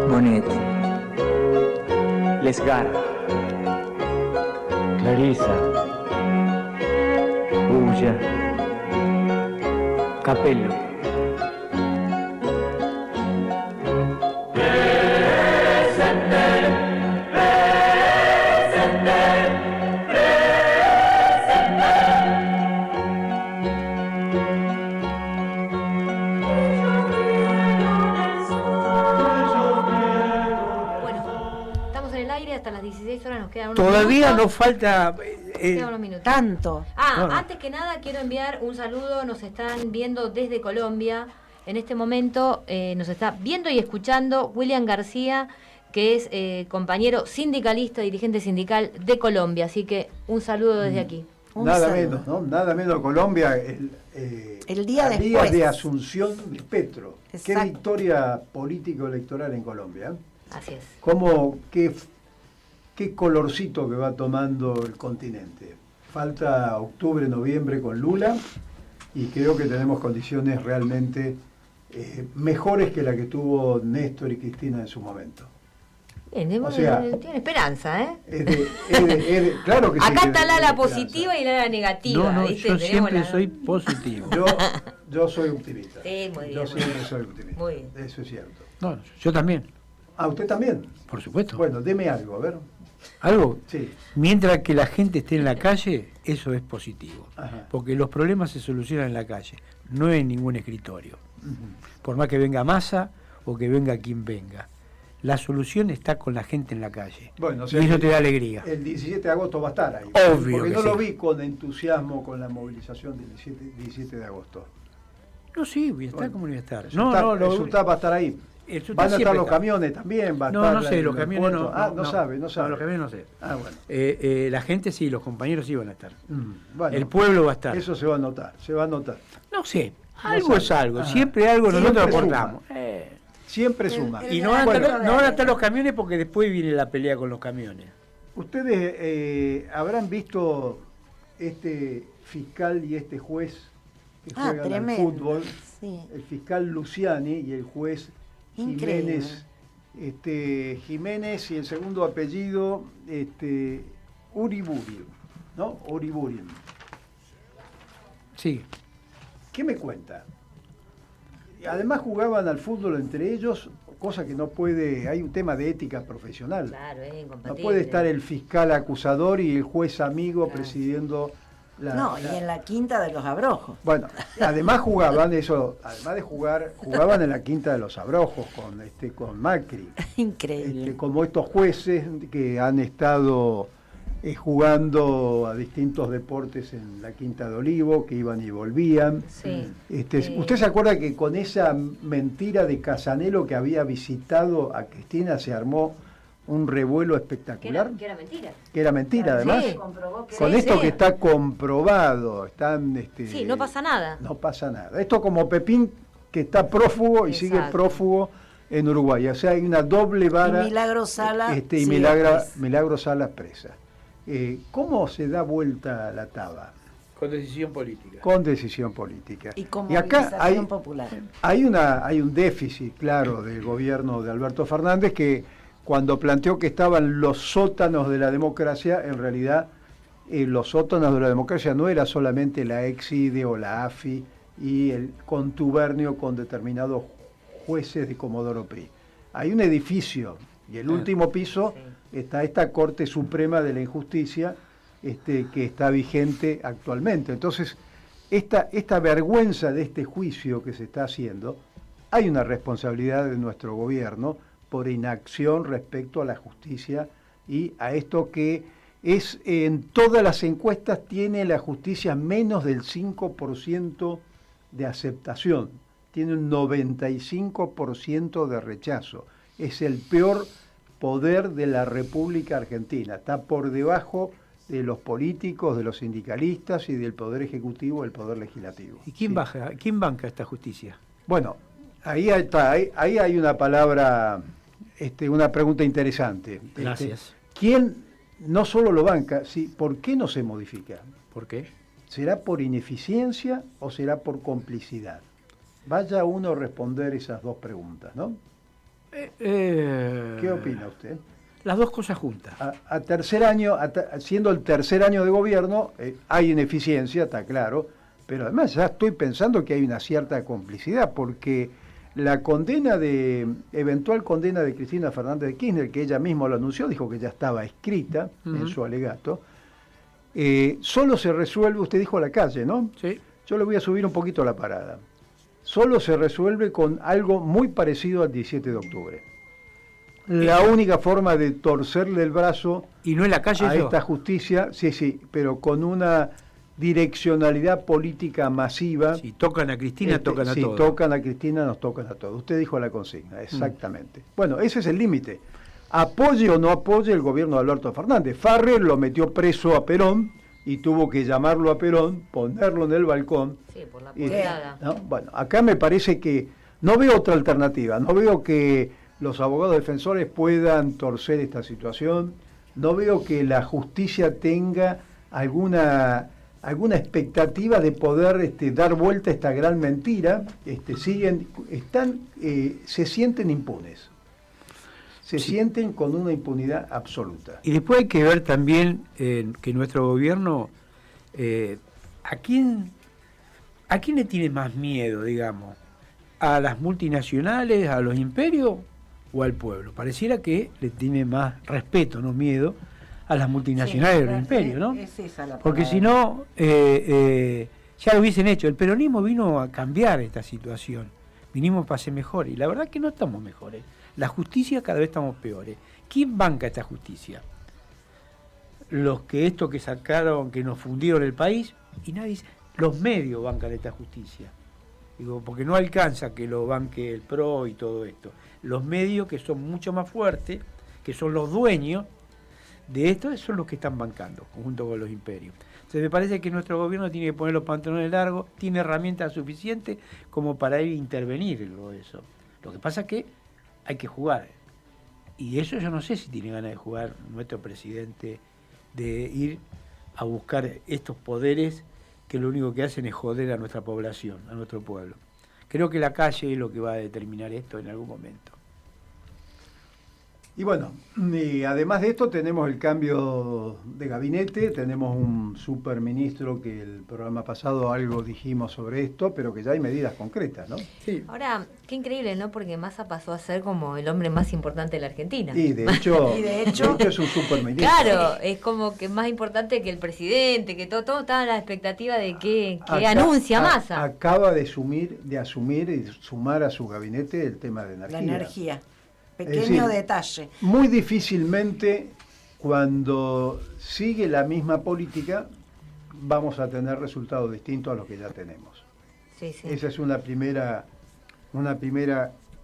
Bonet, Lesgar, Clarisa, Ulla, Capello. Hasta las 16 horas nos quedan unos Todavía minutos. nos falta Quedan unos minutos. Tanto. No. Antes que nada quiero enviar un saludo, nos están viendo desde Colombia. En este momento nos está viendo y escuchando William García, que es compañero sindicalista, dirigente sindical de Colombia. Así que un saludo desde aquí. Nada menos, ¿no? Nada menos Colombia, el día después de Asunción de Petro. Exacto. Qué victoria político-electoral en Colombia. Así es. Qué colorcito que va tomando el continente. Falta octubre, noviembre con Lula y creo que tenemos condiciones realmente mejores que la que tuvo Néstor y Cristina en su momento. Bien, o sea, tiene esperanza, ¿eh? Claro que sí. Acá está la esperanza. positiva y la negativa. No, ¿viste? yo Tenemos siempre soy positivo. Yo soy optimista. Sí, muy bien. Yo siempre soy optimista. Muy bien. Eso es cierto. No, yo también. Ah, ¿usted también? Por supuesto. Bueno, deme algo, a ver. ¿Algo? Sí. Mientras que la gente esté en la calle, eso es positivo. Ajá. Porque los problemas se solucionan en la calle, no en ningún escritorio. Por más que venga Massa o que venga quien venga. La solución está con la gente en la calle. Bueno, o y sea, eso te da alegría. El 17 de agosto va a estar ahí. Obvio Porque que no sí. lo vi con entusiasmo con la movilización del 17 de agosto. No, sí, voy a estar Bueno, como voy a estar. El SUTAP va a estar ahí. Van a estar los camiones también. Va a estar No sé, los camiones no. no sabe. No, los camiones no sé. Ah, bueno. La gente sí, los compañeros sí van a estar. Bueno, el pueblo va a estar. Eso se va a notar, No sé, algo sabe. es algo. Ajá. Siempre algo Siempre nosotros suma. aportamos. Siempre suma. Y no van a estar los camiones porque después viene la pelea con los camiones. Ustedes habrán visto este fiscal y este juez que juegan al tremendo. fútbol, Sí. el fiscal Luciani y el juez Increíble. Jiménez y el segundo apellido Uriburu, ¿no? Uriburu. Sí. ¿Qué me cuenta? Además jugaban al fútbol entre ellos, cosa que no puede, hay un tema de ética profesional. Claro, es No incompatible. puede estar el fiscal acusador y el juez amigo Claro. presidiendo Y en la quinta de los Abrojos. Bueno, además jugaban eso, además de jugar, jugaban en la quinta de los Abrojos con Macri. Increíble. Como estos jueces que han estado jugando a distintos deportes en la Quinta de Olivo, que iban y volvían. Sí. ¿Usted se acuerda que con esa mentira de Casanelo que había visitado a Cristina se armó un revuelo espectacular? Que era mentira. Que era mentira, además. Sí. Con Sí, esto sí. que está comprobado, están... Sí, no pasa nada. No pasa nada. Esto como Pepín que está prófugo y Exacto. sigue prófugo en Uruguay. O sea, hay una doble vara. Y Milagro Sala y sigue Milagro Salas presa. ¿Cómo se da vuelta la taba? Con decisión política. Con decisión política. y con acá movilización popular. hay un déficit, claro, del gobierno de Alberto Fernández, que cuando planteó que estaban los sótanos de la democracia, en realidad los sótanos de la democracia no era solamente la EXIDE o la AFI y el contubernio con determinados jueces de Comodoro Pi. Hay un edificio y el último piso está esta Corte Suprema de la Injusticia, que está vigente actualmente. Entonces, esta vergüenza de este juicio que se está haciendo, hay una responsabilidad de nuestro gobierno por inacción respecto a la justicia y a esto que es, en todas las encuestas tiene la justicia menos del 5% de aceptación, tiene un 95% de rechazo. Es el peor poder de la República Argentina, está por debajo de los políticos, de los sindicalistas y del Poder Ejecutivo, del Poder Legislativo. ¿Y quién banca esta justicia? Bueno, ahí hay una palabra, una pregunta interesante. Gracias. ¿Quién no solo lo banca, por qué no se modifica? ¿Por qué? ¿Será por ineficiencia o será por complicidad? Vaya uno a responder esas dos preguntas, ¿no? ¿Qué opina usted? Las dos cosas juntas. A tercer año, siendo el tercer año de gobierno, hay ineficiencia, está claro, pero además ya estoy pensando que hay una cierta complicidad, porque la eventual condena de Cristina Fernández de Kirchner, que ella misma lo anunció, dijo que ya estaba escrita en su alegato, solo se resuelve, usted dijo a la calle, ¿no? Sí. Yo le voy a subir un poquito la parada. Solo se resuelve con algo muy parecido al 17 de octubre. La única forma de torcerle el brazo ¿Y no en la calle a eso? esta justicia, sí, pero con una direccionalidad política masiva. Si tocan a Cristina, tocan a si todos. Si tocan a Cristina, nos tocan a todos. Usted dijo la consigna, exactamente. Bueno, ese es el límite. Apoye o no apoye el gobierno de Alberto Fernández. Farrell lo metió preso a Perón y tuvo que llamarlo a Perón, ponerlo en el balcón. Sí, por la y, portada. ¿no? Bueno, acá me parece que no veo otra alternativa, no veo que los abogados defensores puedan torcer esta situación, no veo que la justicia tenga alguna expectativa de poder dar vuelta a esta gran mentira. Se sienten impunes, se sienten con una impunidad absoluta. Y después hay que ver también que nuestro gobierno, ¿a quién le tiene más miedo, digamos? ¿A las multinacionales, a los imperios o al pueblo? Pareciera que le tiene más respeto, no miedo, a las multinacionales y a los imperios, ¿no? Es esa la Porque palabra. si no, ya lo hubiesen hecho. El peronismo vino a cambiar esta situación. Vinimos para ser mejores. Y la verdad que no estamos mejores. La justicia cada vez estamos peores. ¿Quién banca esta justicia? Los que sacaron, que nos fundieron el país, y nadie dice, los medios bancan esta justicia. Digo, porque no alcanza que lo banque el PRO y todo esto. Los medios, que son mucho más fuertes, que son los dueños de esto, son los que están bancando, junto con los imperios. Entonces me parece que nuestro gobierno tiene que poner los pantalones largos, tiene herramientas suficientes como para ir a intervenir en todo eso. Lo que pasa es que hay que jugar. Y eso yo no sé si tiene ganas de jugar nuestro presidente, de ir a buscar estos poderes que lo único que hacen es joder a nuestra población, a nuestro pueblo. Creo que la calle es lo que va a determinar esto en algún momento. Y bueno, además de esto tenemos el cambio de gabinete, tenemos un superministro que el programa pasado algo dijimos sobre esto, pero que ya hay medidas concretas, ¿no? Sí. Ahora, qué increíble, ¿no? Porque Massa pasó a ser como el hombre más importante de la Argentina. Y de hecho, Y de hecho es un superministro. Claro, es como que más importante que el presidente, que todo estaba en la expectativa de que Acá- anuncia Massa. Acaba de asumir y sumar a su gabinete el tema de energía. La energía. Es Pequeño decir, detalle. Muy difícilmente, cuando sigue la misma política, vamos a tener resultados distintos a los que ya tenemos. Sí, sí. Esa es una primera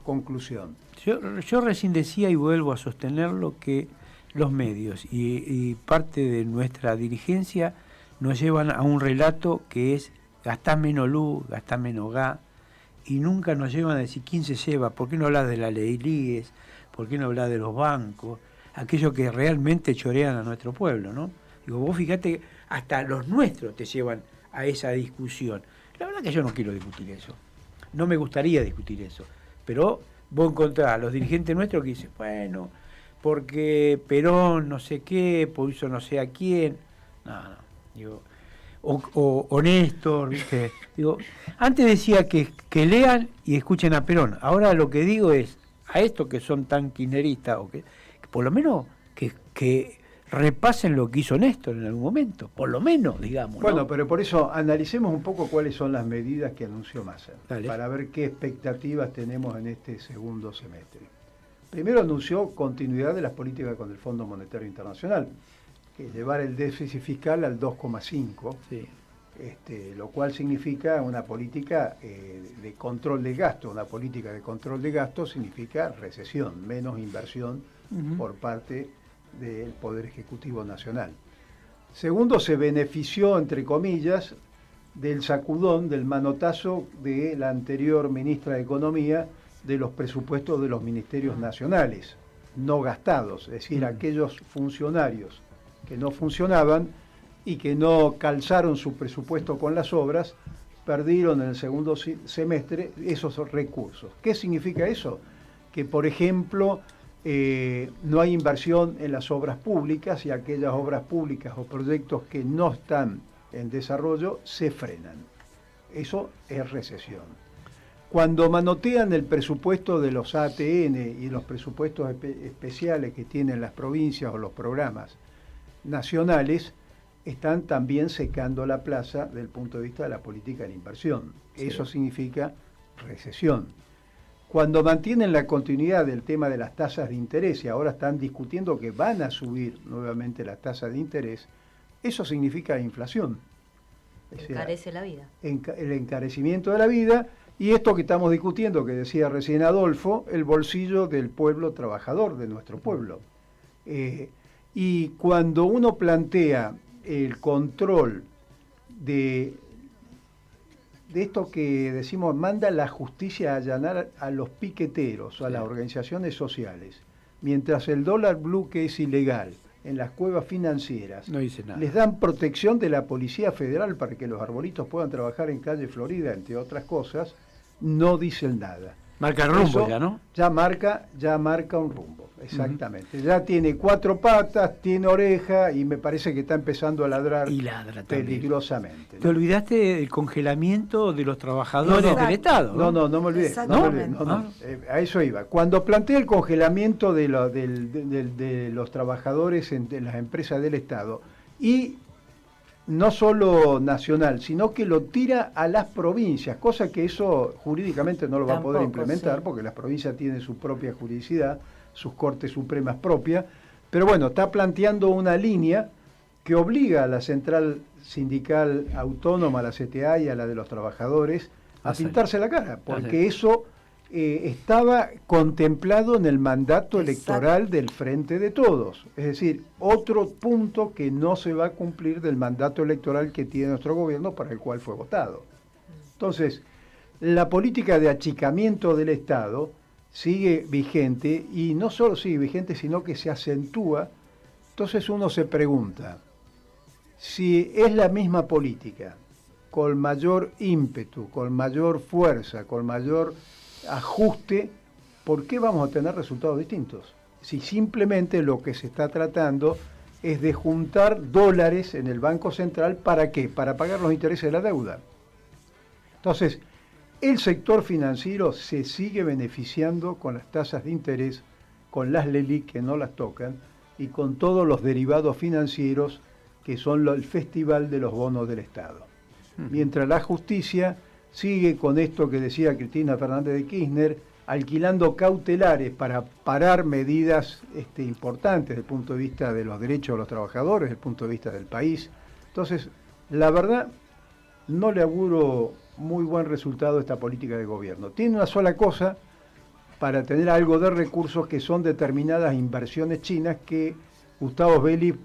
conclusión. Yo recién decía y vuelvo a sostenerlo que los medios y parte de nuestra dirigencia nos llevan a un relato que es gastá menos luz, gastá menos gas, y nunca nos llevan a decir quién se lleva, por qué no hablas de la ley LIES, por qué no hablas de los bancos, aquellos que realmente chorean a nuestro pueblo, ¿no? Digo, vos fíjate, hasta los nuestros te llevan a esa discusión. La verdad que yo no quiero discutir eso, no me gustaría discutir eso, pero vos encontrás a los dirigentes nuestros que dicen, bueno, porque Perón no sé qué, puso no sé a quién, no, digo, o Néstor, ¿viste? Digo, antes decía que lean y escuchen a Perón, ahora lo que digo es, a estos que son tan kirchneristas, o que por lo menos que repasen lo que hizo Néstor en algún momento, por lo menos, digamos. Bueno, ¿no? pero por eso analicemos un poco cuáles son las medidas que anunció Massa, Dale. para ver qué expectativas tenemos en este segundo semestre. Primero anunció continuidad de las políticas con el Fondo Monetario Internacional, que es llevar el déficit fiscal al 2,5, Sí. Lo cual significa una política de control de gasto. Una política de control de gasto significa recesión, menos inversión por parte del Poder Ejecutivo Nacional. Segundo, se benefició, entre comillas, del sacudón, del manotazo de la anterior ministra de Economía de los presupuestos de los ministerios nacionales, no gastados, es decir, aquellos funcionarios que no funcionaban y que no calzaron su presupuesto con las obras, perdieron en el segundo semestre esos recursos. ¿Qué significa eso? Que, por ejemplo, no hay inversión en las obras públicas y aquellas obras públicas o proyectos que no están en desarrollo se frenan. Eso es recesión. Cuando manotean el presupuesto de los ATN y los presupuestos especiales que tienen las provincias o los programas nacionales, están también secando la plaza desde el punto de vista de la política de la inversión. Sí. Eso significa recesión. Cuando mantienen la continuidad del tema de las tasas de interés y ahora están discutiendo que van a subir nuevamente las tasas de interés, eso significa inflación. Encarece la vida. El encarecimiento de la vida y esto que estamos discutiendo, que decía recién Adolfo, el bolsillo del pueblo trabajador, de nuestro pueblo. Y cuando uno plantea el control de esto que decimos, manda la justicia a allanar a los piqueteros o a las organizaciones sociales, mientras el dólar blue, que es ilegal, en las cuevas financieras, no dice nada, les dan protección de la Policía Federal para que los arbolitos puedan trabajar en calle Florida, entre otras cosas, no dicen nada. Marca el rumbo. Eso ya, ¿no? Ya marca un rumbo, exactamente. Ya tiene 4 patas, tiene oreja y me parece que está empezando a ladrar y ladra peligrosamente. ¿Te olvidaste del congelamiento de los trabajadores del Estado? No me olvidé. A eso iba. Cuando plantea el congelamiento de los trabajadores en las empresas del Estado y no solo nacional, sino que lo tira a las provincias, cosa que eso jurídicamente no lo va a poder implementar, porque las provincias tienen su propia juridicidad, sus cortes supremas propias, pero bueno, está planteando una línea que obliga a la Central Sindical Autónoma, a la CTA y a la de los trabajadores, a pintarse la cara, porque eso estaba contemplado en el mandato electoral del Frente de Todos. Es decir, otro punto que no se va a cumplir del mandato electoral que tiene nuestro gobierno para el cual fue votado. Entonces, la política de achicamiento del Estado sigue vigente y no solo sigue vigente, sino que se acentúa. Entonces uno se pregunta, si es la misma política, con mayor ímpetu, con mayor fuerza, con mayor ajuste, ¿por qué vamos a tener resultados distintos? Si simplemente lo que se está tratando es de juntar dólares en el Banco Central, ¿para qué? Para pagar los intereses de la deuda. Entonces, el sector financiero se sigue beneficiando con las tasas de interés, con las LELIQ que no las tocan, y con todos los derivados financieros que son el festival de los bonos del Estado. Mientras la justicia sigue con esto que decía Cristina Fernández de Kirchner, alquilando cautelares para parar medidas importantes desde el punto de vista de los derechos de los trabajadores, desde el punto de vista del país. Entonces, la verdad, no le auguro muy buen resultado a esta política de gobierno. Tiene una sola cosa para tener algo de recursos, que son determinadas inversiones chinas que Gustavo Vélez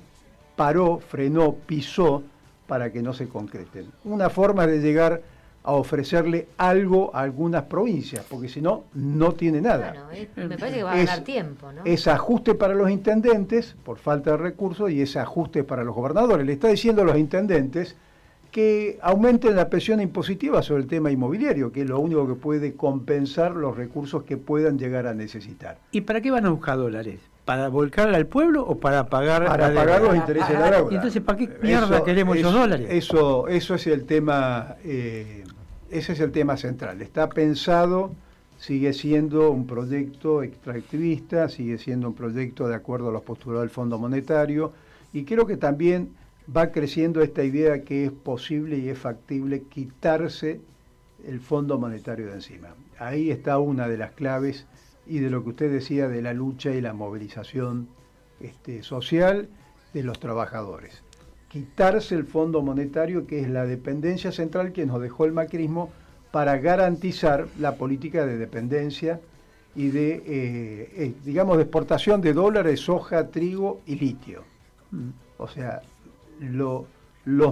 paró, frenó, pisó para que no se concreten. Una forma de llegar a ofrecerle algo a algunas provincias, porque si no, no tiene nada. Bueno, me parece que va a ganar tiempo, ¿no? Es ajuste para los intendentes, por falta de recursos, y es ajuste para los gobernadores. Le está diciendo a los intendentes que aumenten la presión impositiva sobre el tema inmobiliario, que es lo único que puede compensar los recursos que puedan llegar a necesitar. ¿Y para qué van a buscar dólares? ¿Para volcarla al pueblo o para pagar los intereses de la deuda? ¿Y entonces para qué mierda queremos esos dólares? Eso es el tema, ese es el tema central. Está pensado, sigue siendo un proyecto extractivista, sigue siendo un proyecto de acuerdo a los postulados del Fondo Monetario, y creo que también va creciendo esta idea que es posible y es factible quitarse el Fondo Monetario de encima. Ahí está una de las claves y de lo que usted decía de la lucha y la movilización social de los trabajadores. Quitarse el Fondo Monetario, que es la dependencia central que nos dejó el macrismo, para garantizar la política de dependencia y de, digamos, de exportación de dólares, soja, trigo y litio. O sea, los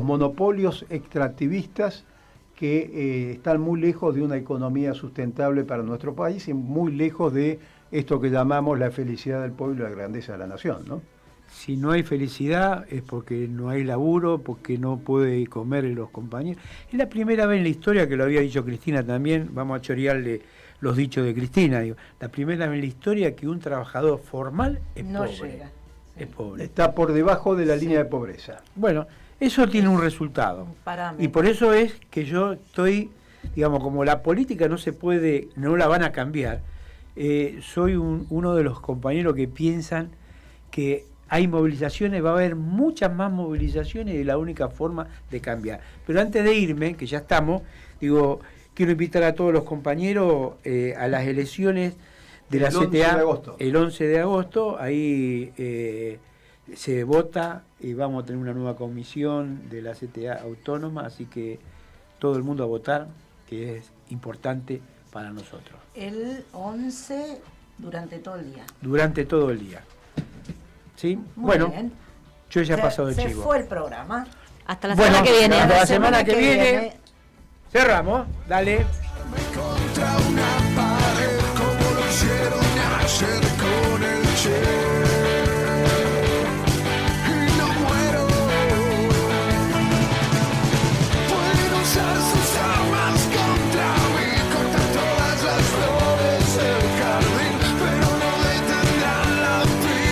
monopolios extractivistas que están muy lejos de una economía sustentable para nuestro país y muy lejos de esto que llamamos la felicidad del pueblo y la grandeza de la nación, ¿no? Si no hay felicidad es porque no hay laburo, porque no puede comer los compañeros. Es la primera vez en la historia, que lo había dicho Cristina también, vamos a chorearle los dichos de Cristina, digo, la primera vez en la historia que un trabajador formal es pobre. Llega. Es pobre. Está por debajo de la línea de pobreza. Bueno, eso tiene un resultado. Y por eso es que yo estoy, digamos, como la política no se puede, no la van a cambiar, soy uno de los compañeros que piensan que hay movilizaciones, va a haber muchas más movilizaciones y la única forma de cambiar. Pero antes de irme, que ya estamos, digo, quiero invitar a todos los compañeros a las elecciones de la CTA el 11 de agosto, ahí se vota y vamos a tener una nueva comisión de la CTA autónoma, así que todo el mundo a votar, que es importante para nosotros. El 11 durante todo el día. Durante todo el día. ¿Sí? Muy bien. Yo ya he pasado de chivo. Se fue el programa. Hasta la semana que viene. Hasta la semana que viene. Cerramos. Dale.